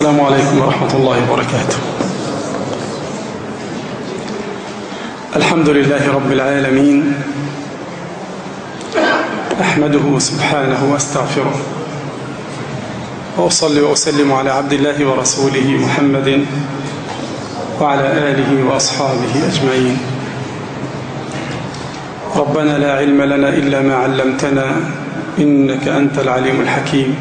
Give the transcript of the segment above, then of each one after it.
السلام عليكم ورحمة الله وبركاته. الحمد لله رب العالمين، أحمده سبحانه واستغفره، وأصلي وأسلم على عبد الله ورسوله محمد وعلى آله وأصحابه أجمعين. ربنا لا علم لنا إلا ما علمتنا إنك أنت العليم الحكيم.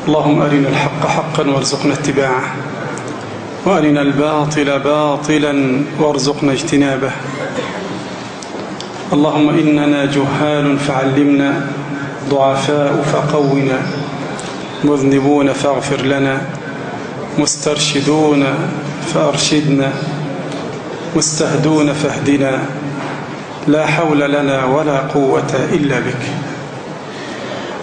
اللهم أرنا الحق حقا وارزقنا اتباعه، وأرنا الباطل باطلا وارزقنا اجتنابه. اللهم إننا جهال فعلمنا، ضعفاء فقونا، مذنبون فاغفر لنا، مسترشدون فأرشدنا، مستهدون فاهدنا، لا حول لنا ولا قوة إلا بك.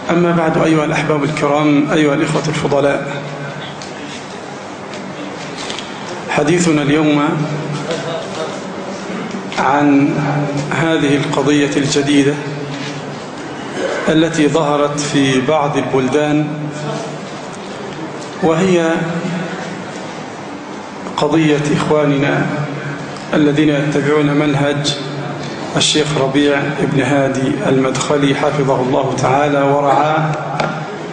أما بعد، أيها الأحباب الكرام، أيها الإخوة الفضلاء، حديثنا اليوم عن هذه القضية الجديدة التي ظهرت في بعض البلدان، وهي قضية إخواننا الذين يتبعون منهج الشيخ ربيع ابن هادي المدخلي حفظه الله تعالى ورعاه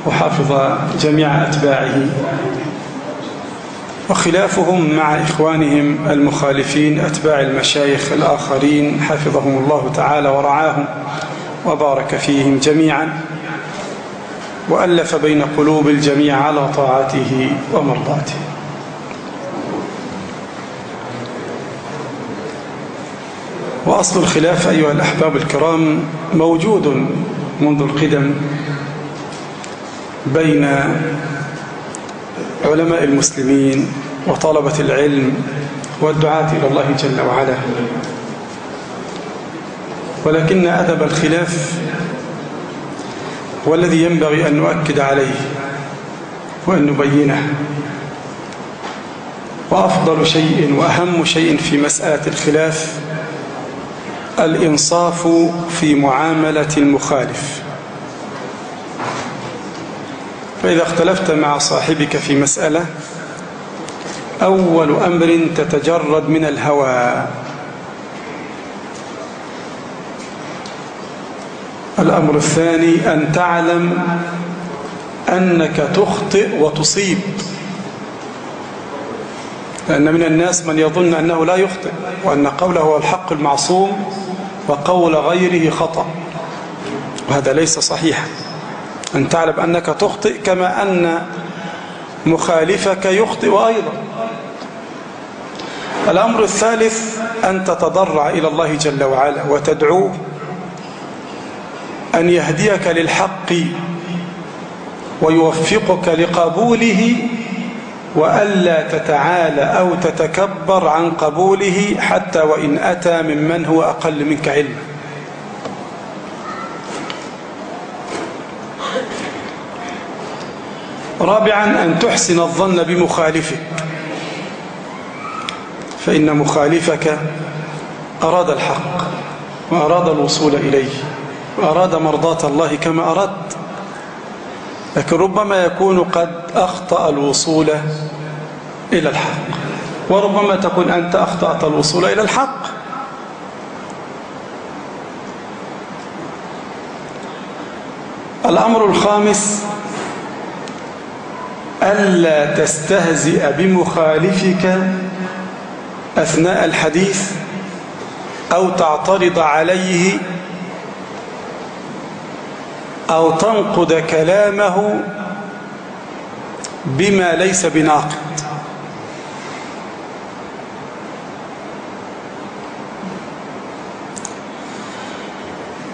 وحفظ جميع أتباعه، وخلافهم مع إخوانهم المخالفين أتباع المشايخ الآخرين حفظهم الله تعالى ورعاهم وبارك فيهم جميعا، وألف بين قلوب الجميع على طاعته ومرضاته. وأصل الخلاف أيها الأحباب الكرام موجود منذ القدم بين علماء المسلمين وطلبة العلم والدعاة إلى الله جل وعلا، ولكن أدب الخلاف هو الذي ينبغي أن نؤكد عليه وأن نبينه. وأفضل شيء وأهم شيء في مسألة الخلاف الإنصاف في معاملة المخالف. فإذا اختلفت مع صاحبك في مسألة، أول أمر تتجرد من الهوى. الأمر الثاني أن تعلم أنك تخطئ وتصيب، لأن من الناس من يظن أنه لا يخطئ وأن قوله هو الحق المعصوم وقول غيره خطأ، وهذا ليس صحيحا. أن تعلم أنك تخطئ كما أن مخالفك يخطئ أيضا. الأمر الثالث أن تتضرع إلى الله جل وعلا وتدعوه أن يهديك للحق ويوفقك لقبوله، وألا تتعالى أو تتكبر عن قبوله حتى وإن أتى ممن هو أقل منك علما. رابعا أن تحسن الظن بمخالفك، فإن مخالفك أراد الحق وأراد الوصول إليه وأراد مرضاة الله كما أردت، لكن ربما يكون قد أخطأ الوصول إلى الحق، وربما تكون أنت أخطأت الوصول إلى الحق. الأمر الخامس ألا تستهزئ بمخالفك أثناء الحديث أو تعترض عليه أو تنقد كلامه بما ليس بناقد.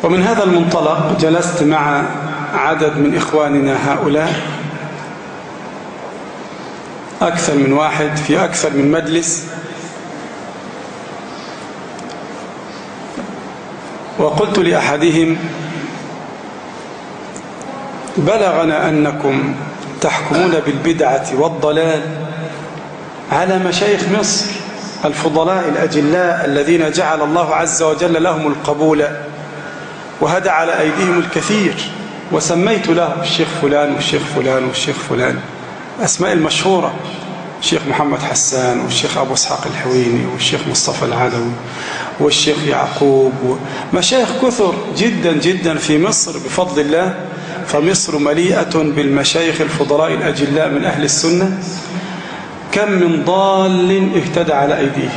ومن هذا المنطلق جلست مع عدد من إخواننا هؤلاء، أكثر من واحد في أكثر من مجلس، وقلت لأحدهم: بلغنا أنكم تحكمون بالبدعة والضلال على مشايخ مصر الفضلاء الأجلاء الذين جعل الله عز وجل لهم القبول وهدى على أيديهم الكثير، وسميت له الشيخ فلان والشيخ فلان والشيخ فلان. أسماء المشهورة، الشيخ محمد حسان والشيخ أبو إسحاق الحويني والشيخ مصطفى العدوي والشيخ يعقوب، مشايخ كثر جدا جدا في مصر بفضل الله. فمصر مليئة بالمشايخ الفضلاء الأجلاء من أهل السنة. كم من ضال اهتدى على أيديه،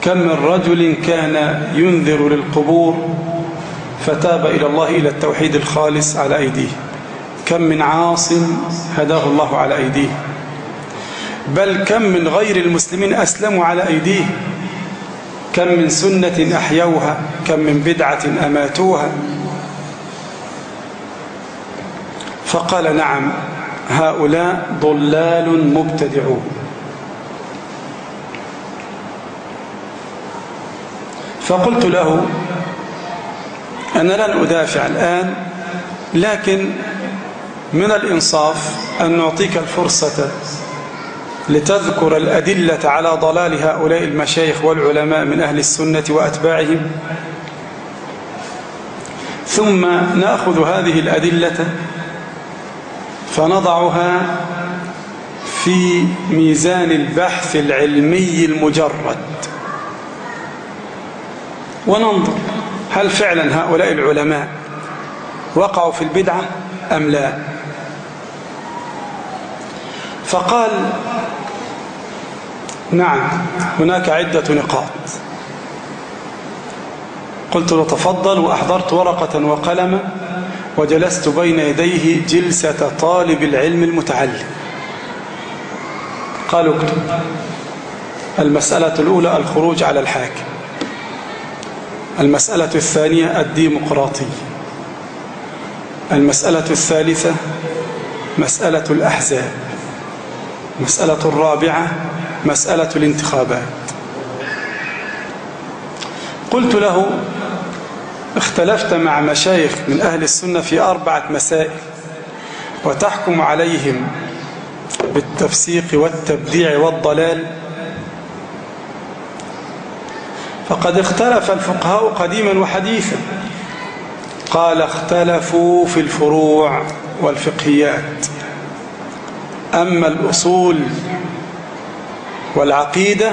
كم من رجل كان ينذر للقبور فتاب إلى الله إلى التوحيد الخالص على أيديه، كم من عاص هداه الله على أيديه، بل كم من غير المسلمين أسلموا على أيديه، كم من سنة أحيوها، كم من بدعة أماتوها. فقال نعم، هؤلاء ضلال مبتدعون. فقلت له أنا لن أدافع الآن، لكن من الإنصاف أن نعطيك الفرصة لتذكر الأدلة على ضلال هؤلاء المشايخ والعلماء من أهل السنة وأتباعهم، ثم نأخذ هذه الأدلة فنضعها في ميزان البحث العلمي المجرد، وننظر هل فعلا هؤلاء العلماء وقعوا في البدعة أم لا. فقال نعم هناك عدة نقاط. قلت له تفضل، وأحضرت ورقة وقلم وجلست بين يديه جلسة طالب العلم المتعلم. قالوا اكتب. المسألة الأولى الخروج على الحاكم، المسألة الثانية الديمقراطية، المسألة الثالثة مسألة الأحزاب، مسألة الرابعة مسألة الانتخابات. قلت له اختلفت مع مشايخ من أهل السنة في 4 مسائل وتحكم عليهم بالتفسيق والتبديع والضلال. فقد اختلف الفقهاء قديما وحديثا. قال اختلفوا في الفروع والفقهيات، أما الأصول والعقيدة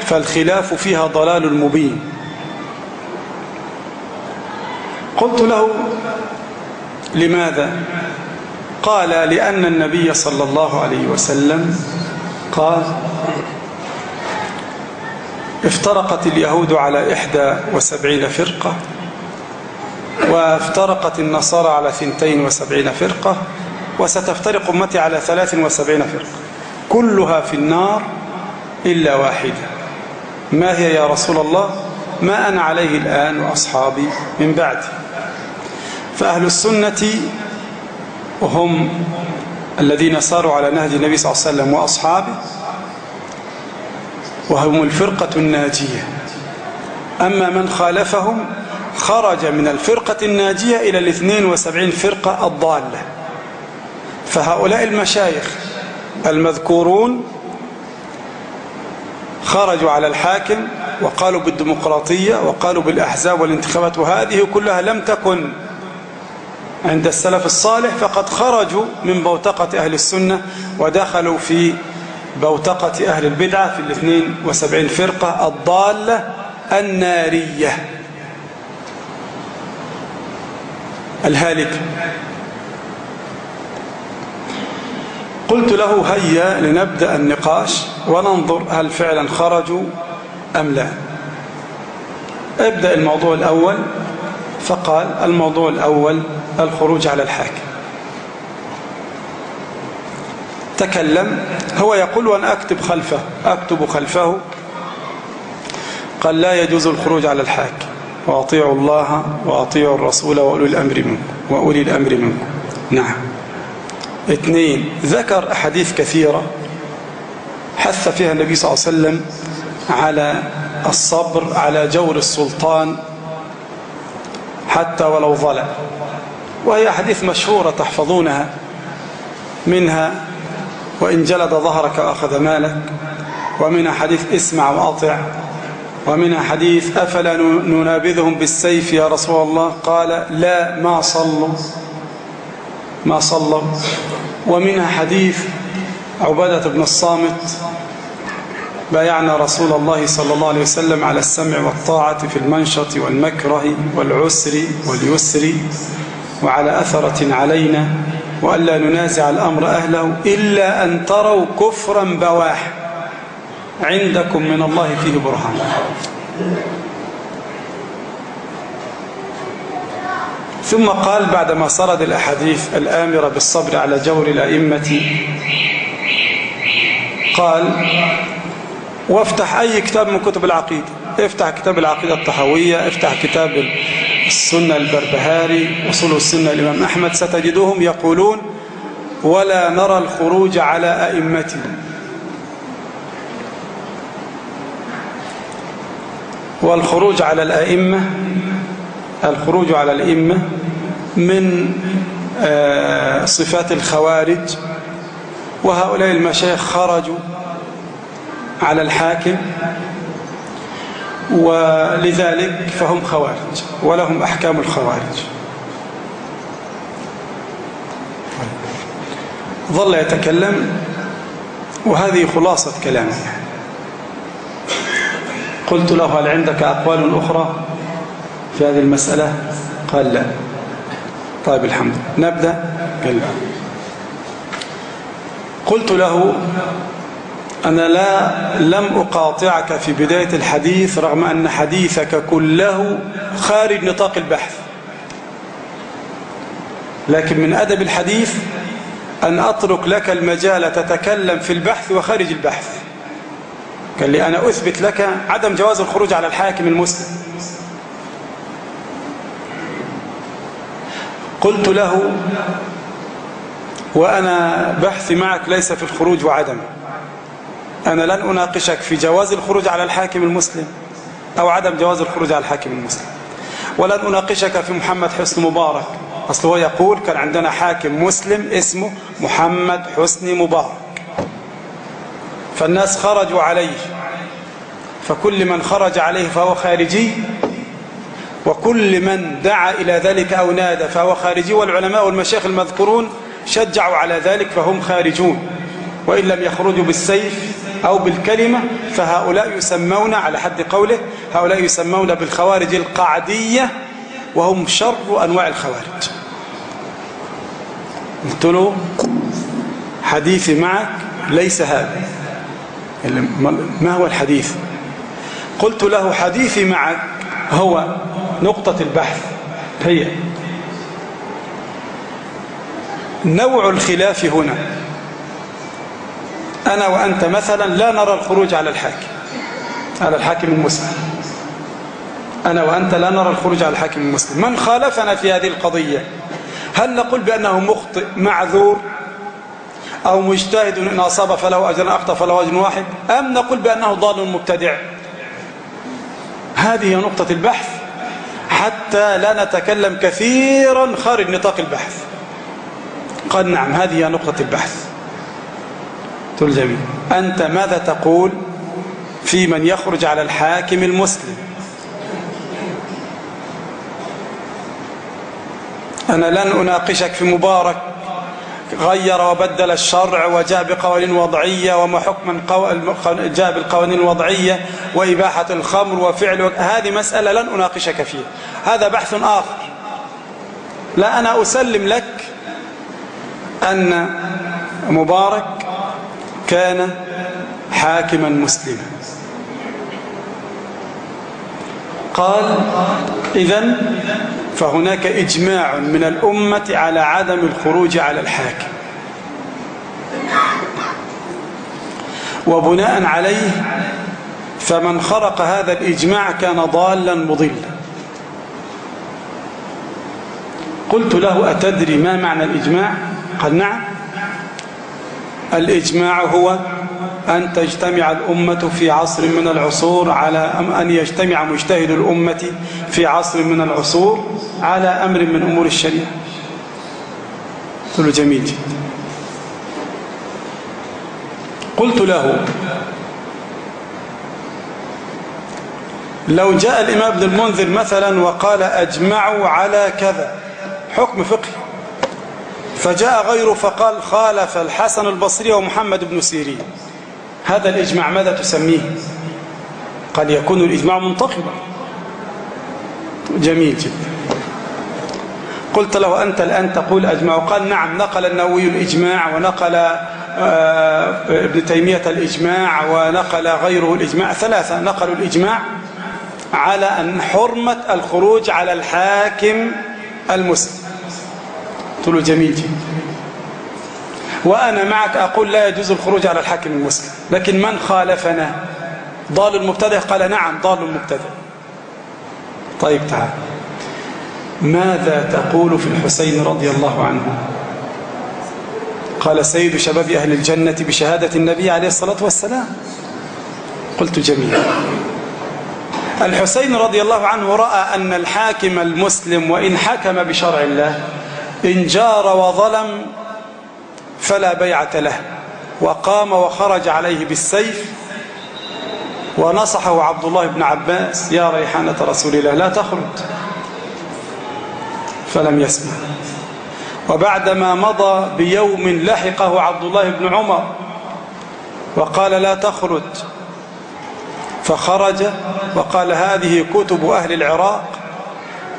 فالخلاف فيها ضلال مبين. قلت له لماذا؟ قال لأن النبي صلى الله عليه وسلم قال افترقت اليهود على 71 فرقة، وافترقت النصارى على 72 فرقة، وستفترق أمتي على 73 فرقة، كلها في النار إلا واحدة. ما هي يا رسول الله؟ ما أنا عليه الآن وأصحابي من بعدي. فأهل السنة هم الذين ساروا على نهج النبي صلى الله عليه وسلم وأصحابه، وهم الفرقة الناجية. أما من خالفهم خرج من الفرقة الناجية إلى 72 فرقة الضالة. فهؤلاء المشايخ المذكورون خرجوا على الحاكم وقالوا بالديمقراطية وقالوا بالأحزاب والانتخابات، وهذه كلها لم تكن عند السلف الصالح، فقد خرجوا من بوتقة أهل السنة ودخلوا في بوتقة أهل البدعة في 72 فرقة الضالة النارية الهالكة. قلت له هيا لنبدأ النقاش وننظر هل فعلا خرجوا أم لا. ابدأ الموضوع الأول. فقال الموضوع الأول الخروج على الحاكم. تكلم هو يقول وأنا أكتب خلفه. قال لا يجوز الخروج على الحاكم، وأطيعوا الله وأطيعوا الرسول وأولي الأمر منكم. نعم. 2 ذكر أحاديث كثيرة حث فيها النبي صلى الله عليه وسلم على الصبر على جور السلطان حتى ولو ظلم، وهي أحاديث مشهورة تحفظونها، منها وإن جلد ظهرك أخذ مالك، ومنها حديث اسمع وأطع، ومنها حديث أفلا ننابذهم بالسيف يا رسول الله؟ قال لا ما صلوا. ما صلوا. ومنها حديث عبادة بن الصامت: بايعنا رسول الله صلى الله عليه وسلم على السمع والطاعة في المنشط والمكره والعسر واليسر وعلى أثرة علينا وألا ننازع الأمر أهله إلا أن تروا كفرا بواح عندكم من الله فيه برهان. ثم قال بعدما سرد الأحاديث الآمرة بالصبر على جور الأئمة قال: وافتح أي كتاب من كتب العقيدة، افتح كتاب العقيدة الطحاوية، افتح كتاب السنة البربهاري، أصول السنة الإمام أحمد، ستجدهم يقولون: ولا نرى الخروج على أئمتنا. والخروج على الأئمة، الخروج على الأئمة من صفات الخوارج، وهؤلاء المشايخ خرجوا على الحاكم ولذلك فهم خوارج ولهم أحكام الخوارج. ظل يتكلم وهذه خلاصة كلامه. قلت له: هل عندك أقوال أخرى في هذه المسألة؟ قال: لا. طيب الحمد لله، نبدأ. قال: قلت له: أنا لم أقاطعك في بداية الحديث رغم أن حديثك كله خارج نطاق البحث، لكن من أدب الحديث أن أترك لك المجال تتكلم في البحث وخارج البحث. قال لي: أنا أثبت لك عدم جواز الخروج على الحاكم المسلم. قلت له: وأنا بحثي معك ليس في الخروج وعدمه، أنا لن أناقشك في جواز الخروج على الحاكم المسلم أو عدم جواز الخروج على الحاكم المسلم، ولن أناقشك في محمد حسني مبارك. أصله هو يقول كان عندنا حاكم مسلم اسمه محمد حسني مبارك، فالناس خرجوا عليه، فكل من خرج عليه فهو خارجي، وكل من دعا إلى ذلك أو نادى فهو خارجي، والعلماء والمشايخ المذكورون شجعوا على ذلك فهم خارجون، وإن لم يخرجوا بالسيف أو بالكلمة فهؤلاء يسمون على حد قوله هؤلاء يسمون بالخوارج القعدية، وهم شر أنواع الخوارج. قلت له: حديثي معك ليس هذا. ما هو الحديث؟ قلت له: حديثي معك هو نقطة البحث، هي نوع الخلاف هنا. أنا وأنت مثلا لا نرى الخروج على الحاكم المسلم. أنا وأنت لا نرى الخروج على الحاكم المسلم. من خالفنا في هذه القضية هل نقول بأنه مخطئ معذور أو مجتهد إن أصاب فله أجر، أخطأ فله أجر واحد، أم نقول بأنه ضال مبتدع؟ هذه نقطة البحث حتى لا نتكلم كثيرا خارج نطاق البحث. قال: نعم، هذه نقطة البحث. قلت له: جميل، أنت ماذا تقول في من يخرج على الحاكم المسلم؟ أنا لن أناقشك في مبارك غير وبدل الشرع وجاء بقوانين وضعية وحكما جاء بالقوانين الوضعية وإباحة الخمر وفعل، هذه مسألة لن أناقشك فيها، هذا بحث آخر. لا، أنا أسلم لك أن مبارك كان حاكما مسلما. قال: إذن فهناك إجماع من الأمة على عدم الخروج على الحاكم، وبناء عليه فمن خرق هذا الإجماع كان ضالا مضلا. قلت له: أتدري ما معنى الإجماع؟ قال: نعم، الإجماع هو أن تجتمع الأمة في عصر من العصور على أن يجتمع مجتهد الأمة في عصر من العصور على أمر من أمور الشريعة. قلت له: جميل جدا. قلت له: لو جاء الإمام ابن المنذر مثلا وقال: أجمعوا على كذا، حكم فقهي، فجاء غيره فقال خالف الحسن البصري ومحمد بن سيرين، هذا الإجماع ماذا تسميه؟ قال يكون الإجماع منتقضا. جميل جدا. قلت له أنت الآن تقول أجمع؟ قال نعم، نقل النووي الإجماع، ونقل ابن تيمية الإجماع، ونقل غيره الإجماع، ثلاثة نقلوا الإجماع على أن حرمة الخروج على الحاكم المسلم. قلت له جميل جدا، وأنا معك أقول لا يجوز الخروج على الحاكم المسلم، لكن من خالفنا ضال المبتدع؟ قال نعم ضال المبتدع. طيب تعال، ماذا تقول في الحسين رضي الله عنه؟ قال سيد شباب أهل الجنة بشهادة النبي عليه الصلاة والسلام. قلت جميل. الحسين رضي الله عنه رأى أن الحاكم المسلم وإن حكم بشرع الله إن جار وظلم فلا بيعة له، وقام وخرج عليه بالسيف، ونصحه عبد الله بن عباس يا ريحانة رسول الله لا تخرج، فلم يسمع. وبعدما مضى بيوم لحقه عبد الله بن عمر وقال لا تخرج، فخرج وقال هذه كتب أهل العراق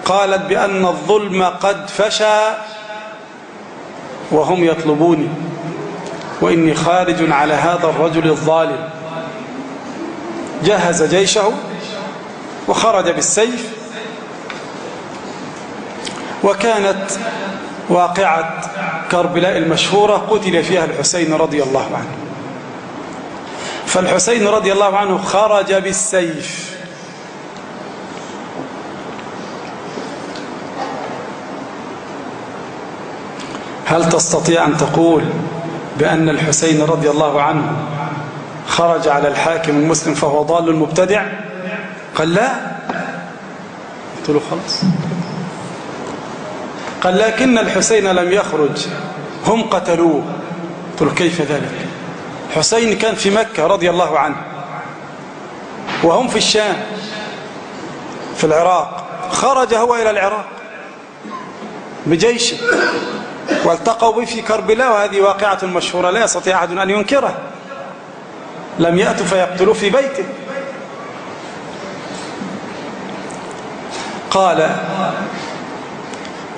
قالت بأن الظلم قد فشى وهم يطلبوني، وإني خارج على هذا الرجل الظالم. جهز جيشه وخرج بالسيف. وكانت واقعة كربلاء المشهورة قتل فيها الحسين رضي الله عنه. فالحسين رضي الله عنه خرج بالسيف. هل تستطيع أن تقول بأن الحسين رضي الله عنه خرج على الحاكم المسلم فهو ضال مبتدع؟ قال لا. قلت له خلاص. قال لكن الحسين لم يخرج، هم قتلوه. قلت له كيف ذلك؟ حسين كان في مكة رضي الله عنه وهم في الشام في العراق، خرج هو إلى العراق بجيشه والتقوا به في كربلاء، وهذه واقعة مشهورة لا يستطيع أحد أن ينكرها. لم يأتوا فيقتلوا في بيته. قال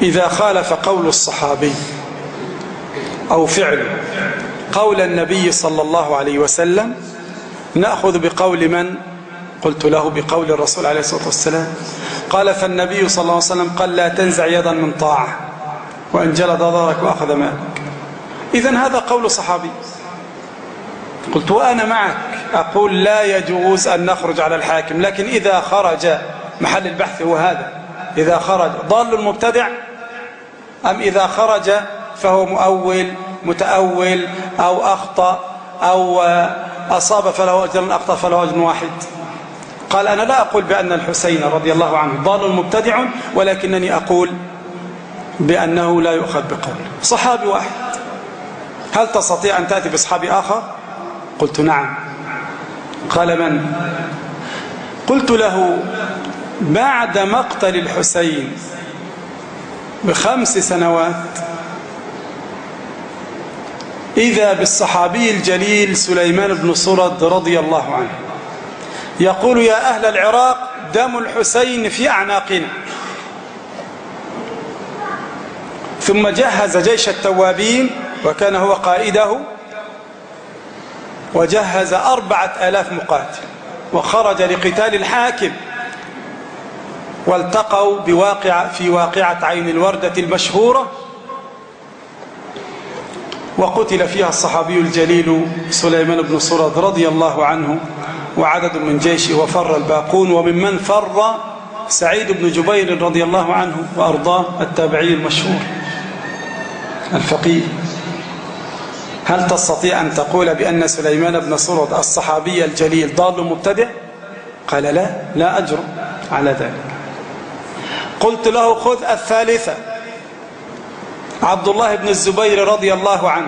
إذا خالف قول الصحابي أو فعل قول النبي صلى الله عليه وسلم نأخذ بقول من؟ قلت له بقول الرسول عليه الصلاة والسلام. قال فالنبي صلى الله عليه وسلم قال لا تنزع يدا من طاعة وإن جلد ظهرك وأخذ مالك. إذن هذا قول صحابي. قلت وأنا معك أقول لا يجوز أن نخرج على الحاكم، لكن إذا خرج، محل البحث هو هذا، إذا خرج ضال المبتدع أم إذا خرج فهو مؤول متأول أو أخطأ أو أصاب فله أجر، أخطأ فله أجر واحد. قال أنا لا أقول بأن الحسين رضي الله عنه ضال مبتدع، ولكنني أقول بأنه لا يؤخذ بقول صحابي واحد. هل تستطيع أن تأتي بصحابي آخر؟ قلت نعم. قال من؟ قلت له بعد مقتل الحسين ب5 سنوات إذا بالصحابي الجليل سليمان بن سرد رضي الله عنه يقول يا أهل العراق دم الحسين في أعناقنا. ثم جهز جيش التوابين وكان هو قائده، وجهز 4000 مقاتل وخرج لقتال الحاكم، والتقوا في واقعة عين الوردة المشهورة، وقتل فيها الصحابي الجليل سليمان بن سرد رضي الله عنه وعدد من جيشه، وفر الباقون، وممن فر سعيد بن جبير رضي الله عنه وأرضاه التابعي المشهور الفقيه. هل تستطيع أن تقول بأن سليمان بن سرد الصحابي الجليل ضال مبتدع؟ قال لا أجر على ذلك. قلت له خذ الثالثة، عبد الله بن الزبير رضي الله عنه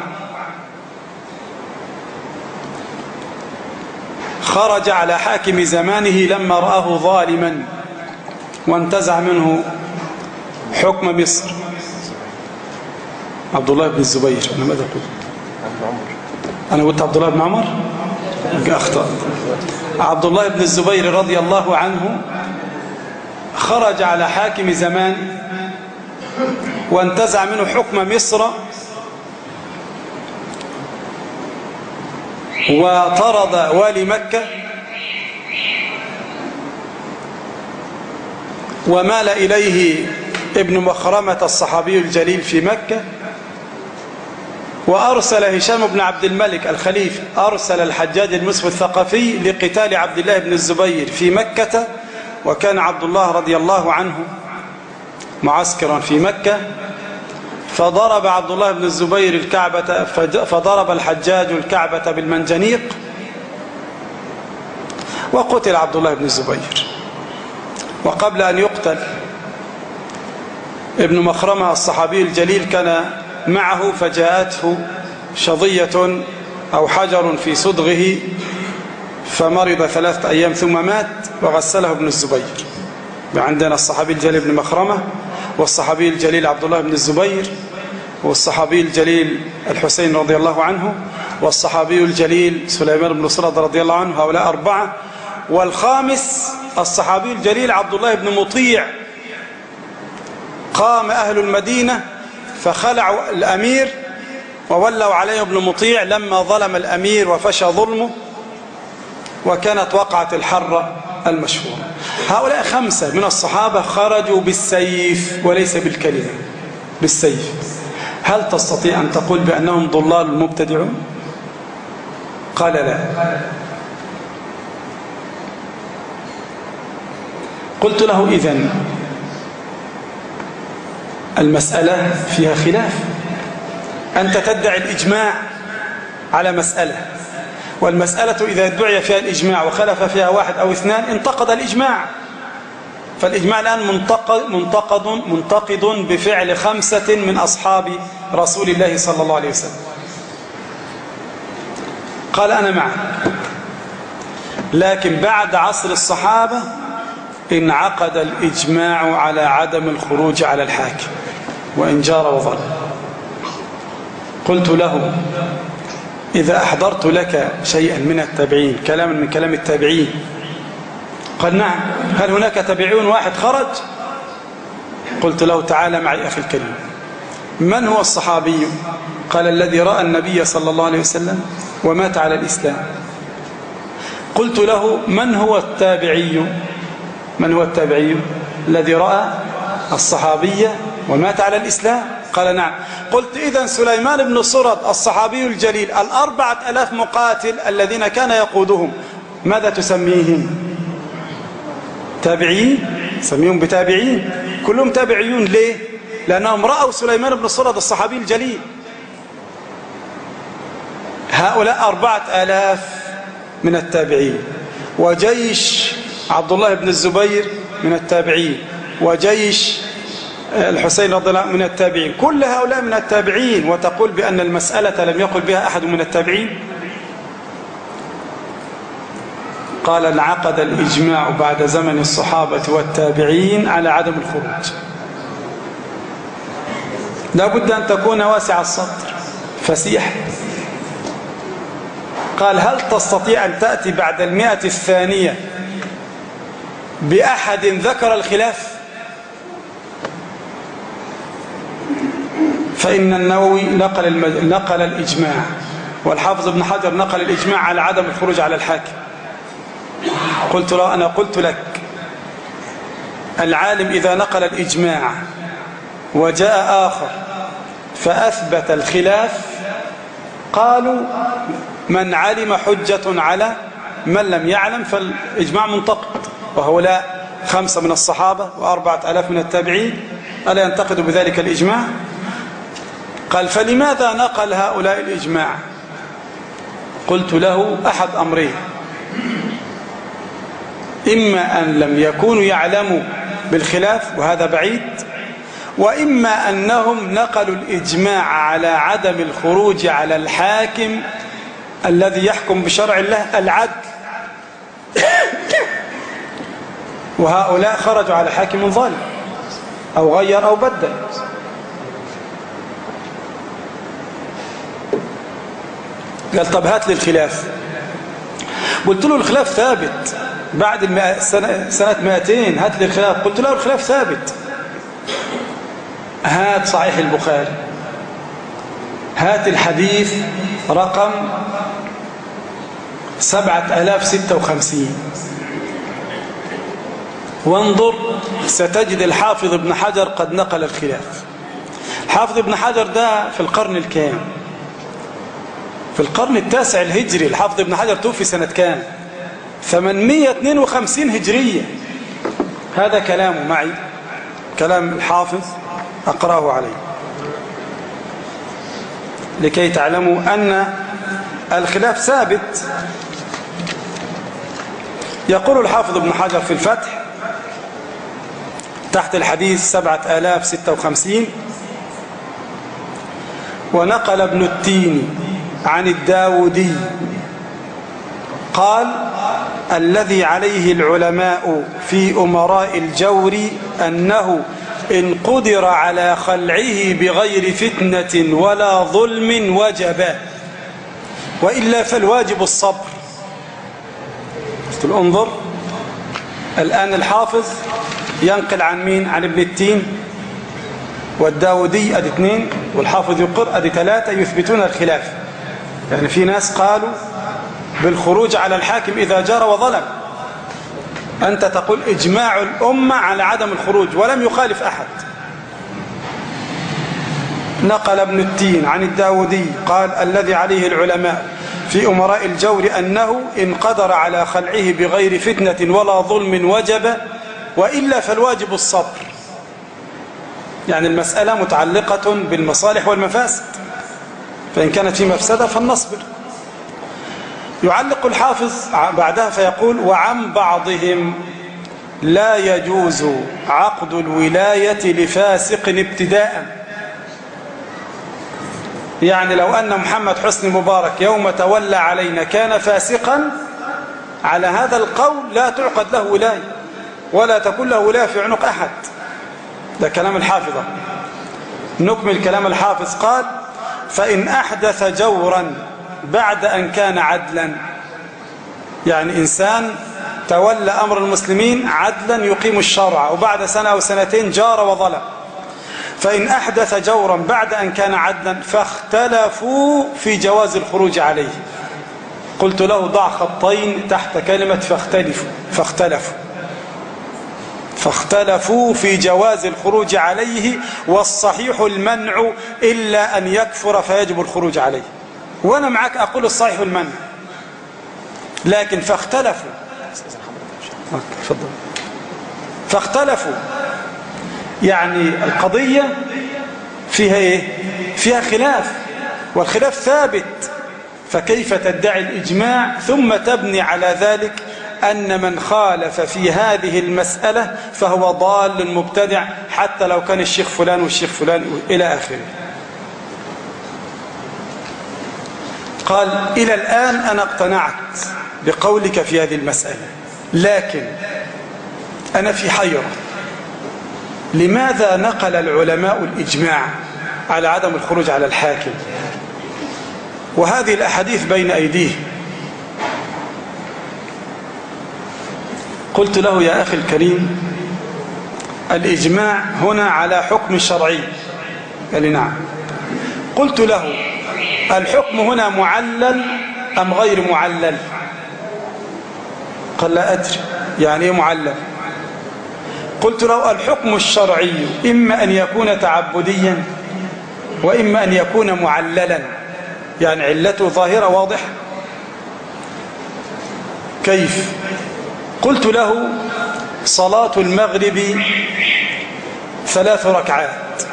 خرج على حاكم زمانه لما رآه ظالما وانتزع منه حكم مصر. عبد الله بن الزبير. أنا ماذا قلت؟ أنا قلت عبد الله بن عمر، أخطأت. عبد الله بن الزبير رضي الله عنه خرج على حاكم زمان وانتزع منه حكم مصر، وطرد والي مكة، ومال إليه ابن مخرمة الصحابي الجليل في مكة، وأرسل هشام بن عبد الملك الخليفة، أرسل الحجاج المسلم الثقفي لقتال عبد الله بن الزبير في مكة، وكان عبد الله رضي الله عنه معسكرا في مكة، فضرب عبد الله بن الزبير الكعبة، فضرب الحجاج الكعبة بالمنجنيق، وقتل عبد الله بن الزبير. وقبل أن يقتل ابن مخرمة الصحابي الجليل كان معه، فجاءته شظية أو حجر في صدغه، فمرض 3 أيام ثم مات، وغسله ابن الزبير. عندنا الصحابي الجليل ابن مخرمة، والصحابي الجليل عبد الله بن الزبير، والصحابي الجليل الحسين رضي الله عنه، والصحابي الجليل سليمان بن سرد رضي الله عنه. هؤلاء 4. والخامس الصحابي الجليل عبد الله بن مطيع. قام أهل المدينة فخلعوا الأمير وولوا عليه ابن مطيع لما ظلم الأمير وفشى ظلمه، وكانت وقعة الحرة المشهورة. هؤلاء 5 من الصحابة خرجوا بالسيف وليس بالكلمة، بالسيف. هل تستطيع أن تقول بأنهم ضلال مبتدعون؟ قال لا. قلت له إذن المسألة فيها خلاف، أنت تدعي الإجماع على مسألة، والمسألة إذا ادعي فيها الإجماع وخلف فيها 1 أو 2 انتقد الإجماع، فالإجماع الآن منتقد بفعل 5 من أصحاب رسول الله صلى الله عليه وسلم. قال أنا معك، لكن بعد عصر الصحابة انعقد الإجماع على عدم الخروج على الحاكم وإن جار وظل. قلت له إذا أحضرت لك شيئا من التابعين، كلاما من كلام التابعين، قال نعم، هل هناك تابعون 1 خرج؟ قلت له تعالى معي أخي الكريم، من هو الصحابي؟ قال الذي رأى النبي صلى الله عليه وسلم ومات على الإسلام. قلت له من هو التابعي؟ من هو التابعي الذي رأى الصحابية ومات على الإسلام؟ قال نعم. قلت إذن سليمان بن سرد الصحابي الجليل 4000 مقاتل الذين كان يقودهم ماذا تسميهم؟ تابعين؟ سميهم بتابعين، كلهم تابعيون. ليه؟ لأنهم رأوا سليمان بن سرد الصحابي الجليل. هؤلاء 4000 من التابعين، وجيش عبد الله بن الزبير من التابعين، وجيش الحسين رضي الله عنه من التابعين، كل هؤلاء من التابعين، وتقول بأن المسألة لم يقل بها أحد من التابعين؟ قال انعقد الإجماع بعد زمن الصحابة والتابعين على عدم الخروج. لا بد أن تكون واسع الصدر فسيح. قال هل تستطيع أن تأتي بعد 100 الثانية بأحد ذكر الخلاف؟ فإن النووي نقل الإجماع، والحافظ ابن حجر نقل الإجماع على عدم الخروج على الحاكم. قلت له أنا قلت لك العالم إذا نقل الإجماع وجاء آخر فأثبت الخلاف قالوا من علم حجة على من لم يعلم، فالإجماع منتقد. وهؤلاء 5 من الصحابة و4000 من التابعين، ألا ينتقد بذلك الإجماع؟ قال فلماذا نقل هؤلاء الإجماع؟ قلت له أحد أمرين، إما أن لم يكونوا يعلموا بالخلاف وهذا بعيد، وإما أنهم نقلوا الإجماع على عدم الخروج على الحاكم الذي يحكم بشرع الله العدل، وهؤلاء خرجوا على حاكم ظالم أو غير أو بدل. قال طب هات لي الخلاف. قلت له الخلاف ثابت بعد سنة 200، هات لي الخلاف. قلت له الخلاف ثابت. هات صحيح البخاري، هات الحديث رقم 7056 وانظر ستجد الحافظ ابن حجر قد نقل الخلاف. الحافظ ابن حجر ده في القرن الكام؟ في القرن التاسع الهجري. الحافظ ابن حجر توفي سنة كام؟ 852 هجرية. هذا كلامه معي، كلام الحافظ أقرأه عليه لكي تعلموا أن الخلاف ثابت. يقول الحافظ ابن حجر في الفتح تحت الحديث 7056: ونقل ابن التين عن الداودي قال: الذي عليه العلماء في أمراء الجور أنه إن قدر على خلعه بغير فتنة ولا ظلم وجب، وإلا فالواجب الصبر. انظر الآن الحافظ ينقل عن مين؟ عن ابن التين والداودي أدي 2، والحافظ يقر أدي 3 يثبتون الخلاف. يعني في ناس قالوا بالخروج على الحاكم إذا جار وظلم، أنت تقول إجماع الأمة على عدم الخروج ولم يخالف أحد. نقل ابن التين عن الداودي قال: الذي عليه العلماء في أمراء الجور أنه إن قدر على خلعه بغير فتنة ولا ظلم وجب، وإلا فالواجب الصبر. يعني المسألة متعلقة بالمصالح والمفاسد، فإن كانت في مفسدة فلنصبر. يعلق الحافظ بعدها فيقول: وعن بعضهم لا يجوز عقد الولاية لفاسق ابتداء. يعني لو أن محمد حسني مبارك يوم تولى علينا كان فاسقا، على هذا القول لا تعقد له ولاية ولا تكون له ولاية في عنق أحد. ده كلام الحافظة. نكمل كلام الحافظ قال: فإن أحدث جورا بعد أن كان عدلا. يعني إنسان تولى أمر المسلمين عدلا يقيم الشرع، وبعد سنة أو سنتين جار وظلم. فإن أحدث جورا بعد أن كان عدلا فاختلفوا في جواز الخروج عليه. قلت له ضع خطين تحت كلمة فاختلفوا في جواز الخروج عليه، والصحيح المنع إلا أن يكفر فيجب الخروج عليه. وأنا معك أقول الصحيح المنع، لكن فاختلفوا يعني القضية فيها إيه؟ فيها خلاف، والخلاف ثابت. فكيف تدعي الإجماع ثم تبني على ذلك أن من خالف في هذه المسألة فهو ضال مبتدع، حتى لو كان الشيخ فلان والشيخ فلان إلى آخره. قال: إلى الآن أنا اقتنعت بقولك في هذه المسألة، لكن أنا في حيرة. لماذا نقل العلماء الإجماع على عدم الخروج على الحاكم وهذه الأحاديث بين أيديه؟ قلت له: يا أخي الكريم، الإجماع هنا على حكم شرعي. قال لي: نعم. قلت له: الحكم هنا معلل أم غير معلل؟ قال: لا أدري. يعني إيه معلل؟ قلت له: الحكم الشرعي إما أن يكون تعبديا وإما أن يكون معللا، يعني علته ظاهرة واضحة. كيف؟ قلت له: صلاة المغرب 3 ركعات،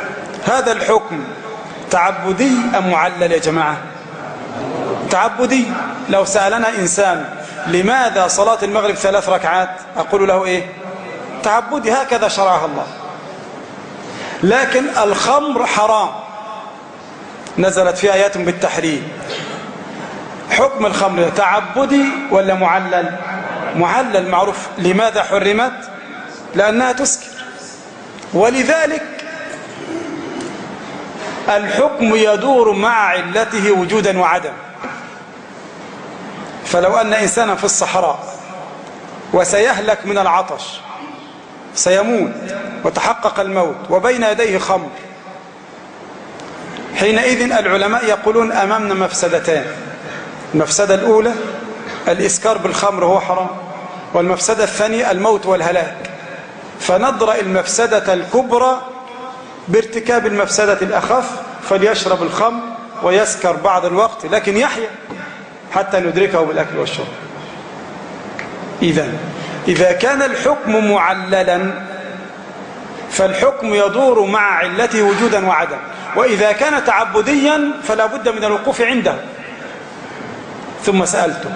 هذا الحكم تعبدي أم معلل يا جماعة؟ تعبدي. لو سألنا إنسان لماذا صلاة المغرب 3 ركعات أقول له إيه؟ تعبدي، هكذا شرعها الله. لكن الخمر حرام، نزلت في آيات بالتحريم. حكم الخمر تعبدي ولا معلل؟ معلل معروف. لماذا حرمت؟ لأنها تسكر. ولذلك الحكم يدور مع علته وجودا وعدم. فلو أن إنسانا في الصحراء وسيهلك من العطش، سيموت وتحقق الموت وبين يديه خمر، حينئذ العلماء يقولون أمامنا مفسدتان. المفسدة الأولى الإسكار بالخمر هو حرام، والمفسدة الثانية الموت والهلاك، فنضرأ المفسدة الكبرى بارتكاب المفسدة الأخف، فليشرب الخمر ويسكر بعض الوقت لكن يحيى حتى ندركه بالأكل والشرب. إذا كان الحكم معللا فالحكم يدور مع علته وجودا وعدم، وإذا كان تعبديا فلا بد من الوقوف عنده. ثم سألته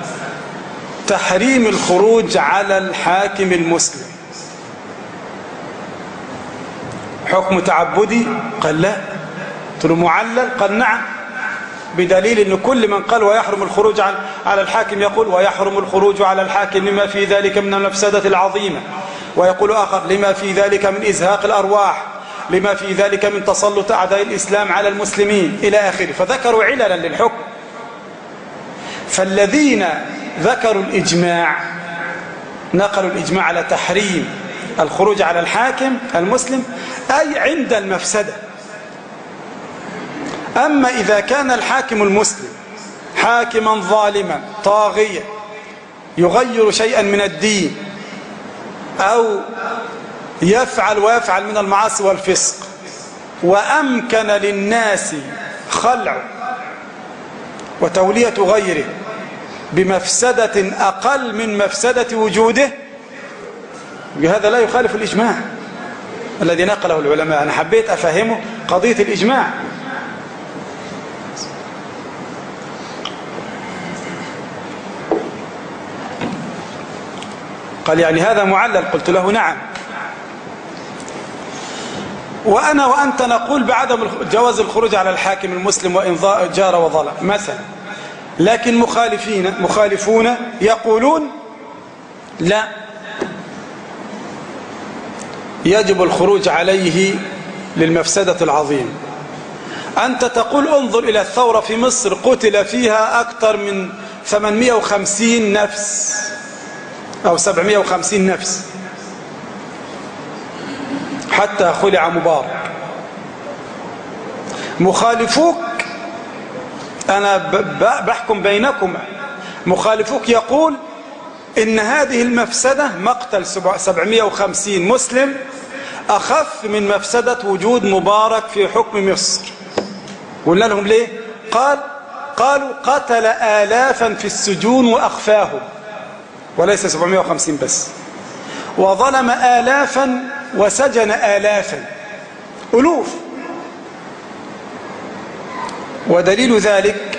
تحريم الخروج على الحاكم المسلم حكم تعبدي؟ قال لا. قلت له معلل؟ قال نعم، بدليل أن كل من قال ويحرم الخروج على الحاكم يقول ويحرم الخروج على الحاكم لما في ذلك من المفسدة العظيمة، ويقول آخر لما في ذلك من إزهاق الأرواح، لما في ذلك من تسلط أعداء الإسلام على المسلمين إلى آخره، فذكروا عللا للحكم. فالذين ذكروا الإجماع نقلوا الإجماع على تحريم الخروج على الحاكم المسلم أي عند المفسدة. أما إذا كان الحاكم المسلم حاكما ظالما طاغيا يغير شيئا من الدين أو يفعل من المعاصي والفسق، وأمكن للناس خلع وتولية غيره بمفسدة أقل من مفسدة وجوده، بهذا لا يخالف الإجماع الذي نقله العلماء. أنا حبيت أفهمه قضية الإجماع. قال يعني هذا معلل؟ قلت له نعم. وأنا وأنت نقول بعدم جواز الخروج على الحاكم المسلم وإن جار وظلم مثلا، لكن مخالفون يقولون لا، يجب الخروج عليه للمفسدة العظيمة. أنت تقول انظر إلى الثورة في مصر، قتل فيها أكثر من 850 نفس أو 750 نفس حتى خلع مبارك. مخالفوك، أنا بحكم بينكما، مخالفوك يقول إن هذه المفسدة مقتل 750 مسلم أخف من مفسدة وجود مبارك في حكم مصر. قلنا لهم ليه؟ قالوا قتل آلافا في السجون وأخفاهم، وليس 750 بس، وظلم آلافا وسجن آلافا، ألوف. ودليل ذلك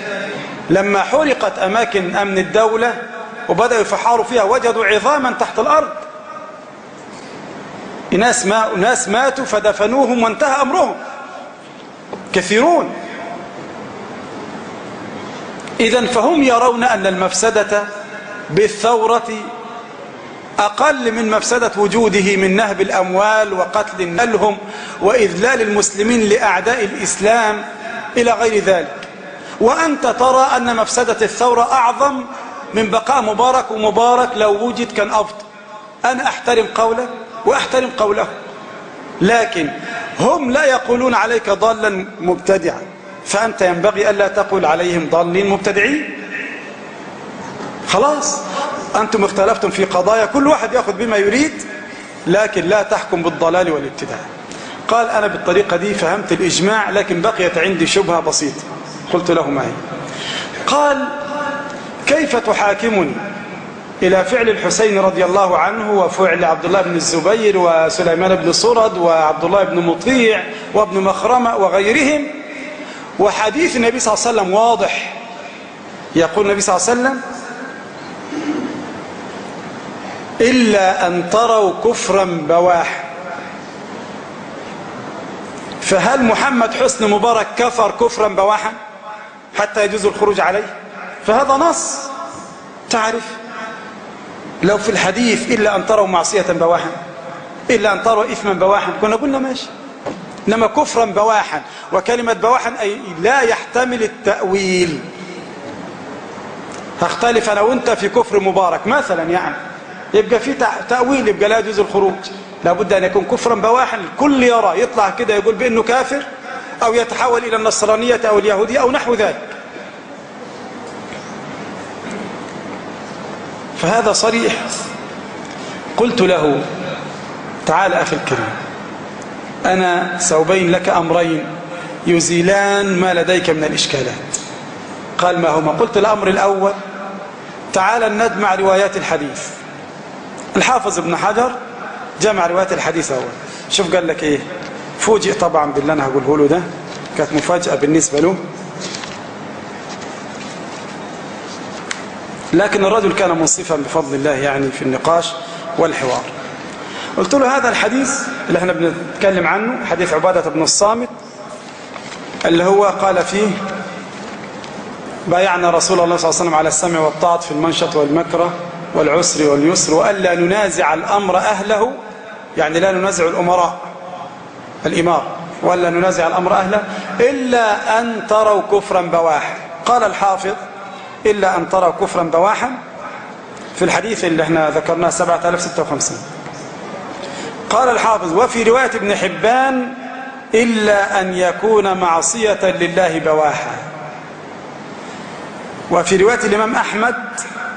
لما حرقت أماكن أمن الدولة وبدأوا يفحروا فيها وجدوا عظاما تحت الأرض، ناس ماتوا فدفنوهم وانتهى أمرهم، كثيرون. إذن فهم يرون أن المفسدة بالثورة أقل من مفسدة وجوده من نهب الأموال وقتل لهم وإذلال المسلمين لأعداء الإسلام إلى غير ذلك. وأنت ترى أن مفسدة الثورة أعظم من بقاء مبارك، ومبارك لو وجد كان أفضل. أنا أحترم قوله وأحترم قوله، لكن هم لا يقولون عليك ضالا مبتدعا، فأنت ينبغي ألا تقول عليهم ضالين مبتدعين. خلاص أنتم اختلفتم في قضايا، كل واحد يأخذ بما يريد، لكن لا تحكم بالضلال والابتداع. قال أنا بالطريقة دي فهمت الإجماع، لكن بقيت عندي شبهة بسيطة. قلت له ما هي؟ قال كيف تحاكمني إلى فعل الحسين رضي الله عنه وفعل عبد الله بن الزبير وسليمان بن صرد وعبد الله بن مطيع وابن مخرمة وغيرهم، وحديث النبي صلى الله عليه وسلم واضح، يقول النبي صلى الله عليه وسلم إلا أن تروا كفرا بواحا. فهل محمد حسني مبارك كفر كفرا بواحا حتى يجوز الخروج عليه؟ فهذا نص. تعرف لو في الحديث إلا أن تروا معصية بواحا، إلا أن تروا إثما بواحا، كنا قلنا ماشي. إنما كفرا بواحا، وكلمة بواحا أي لا يحتمل التأويل، هختلف أنا وأنت في كفر مبارك مثلا، يعني يبقى في تأويل، يبقى لا يجوز الخروج، لابد أن يكون كفرا بواحا الكل يرى، يطلع كده يقول بأنه كافر أو يتحول إلى النصرانية أو اليهودية أو نحو ذلك. فهذا صريح. قلت له تعال أخي الكريم، أنا سأبين لك أمرين يزيلان ما لديك من الإشكالات. قال ما هما؟ قلت الأمر الأول تعال ندمع روايات الحديث. الحافظ ابن حجر جمع روايات الحديث أول. شوف قال لك إيه، فوجئ طبعا باللي أنا هقوله له ده، كانت مفاجأة بالنسبة له، لكن الرجل كان منصفا بفضل الله يعني في النقاش والحوار. قلت له هذا الحديث اللي احنا بنتكلم عنه حديث عبادة بن الصامت اللي هو قال فيه بايعنا رسول الله صلى الله عليه وسلم على السمع والطاعة في المنشط والمكره والعسر واليسر وألا ننازع الأمر أهله، يعني لا ننازع الأمراء الإمار، ولا ننازع الأمر أهله إلا أن تروا كفرا بواحا. قال الحافظ إلا أن تروا كفرا بواحا في الحديث اللي احنا ذكرناه 7056. قال الحافظ وفي رواية ابن حبان إلا أن يكون معصية لله بواحا. وفي رواية الإمام أحمد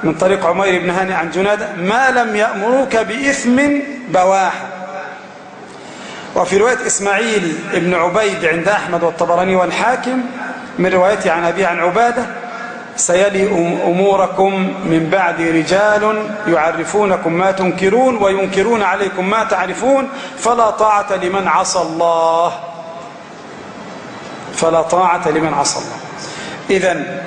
من طريق عمير بن هاني عن جنادة ما لم يأمروك بإثم بواحا. وفي رواية إسماعيل بن عبيد عند أحمد والطبراني والحاكم من روايته عن أبيه عن عبادة سيلي أموركم من بعد رجال يعرفونكم ما تنكرون وينكرون عليكم ما تعرفون فلا طاعة لمن عصى الله، فلا طاعة لمن عصى الله. إذن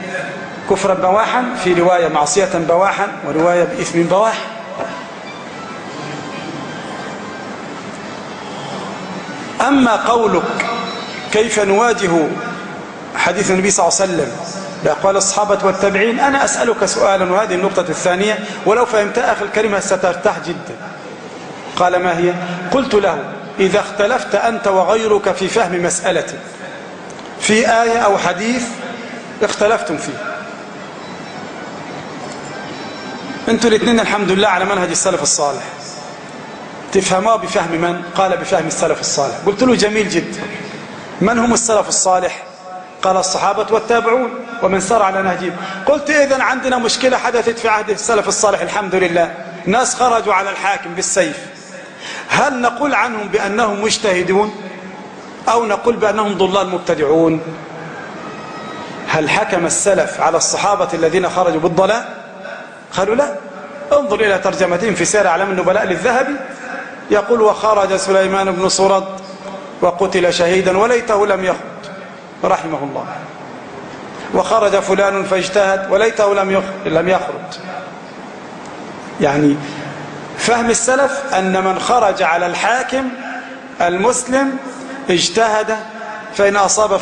كفرا بواحا في رواية معصية بواحا ورواية بإثم بواحا. أما قولك كيف نواجه حديث النبي صلى الله عليه وسلم بأقوال الصحابة والتابعين، أنا أسألك سؤالا وهذه النقطة الثانية ولو فهمتها أخي الكريمة سترتاح جدا. قال ما هي؟ قلت له إذا اختلفت أنت وغيرك في فهم مسألة في آية أو حديث اختلفتم فيه، أنتوا الاثنين الحمد لله على منهج السلف الصالح، تفهموا بفهم من؟ قال بفهم السلف الصالح. قلت له جميل جدا، من هم السلف الصالح؟ قال الصحابة والتابعون ومن سار على نهجهم. قلت إذن عندنا مشكلة حدثت في عهد السلف الصالح الحمد لله، ناس خرجوا على الحاكم بالسيف، هل نقول عنهم بأنهم مجتهدون أو نقول بأنهم ضلال مبتدعون؟ هل حكم السلف على الصحابة الذين خرجوا بالضلال؟ قالوا لا. انظر إلى ترجمتهم في سير أعلام النبلاء للذهبي، يقول وخرج سليمان بن صرد وقتل شهيدا وليته لم يخرج رحمه الله، وخرج فلان فاجتهد وليته لم يخرج. يعني فهم السلف أن من خرج على الحاكم المسلم اجتهد فإن أصاب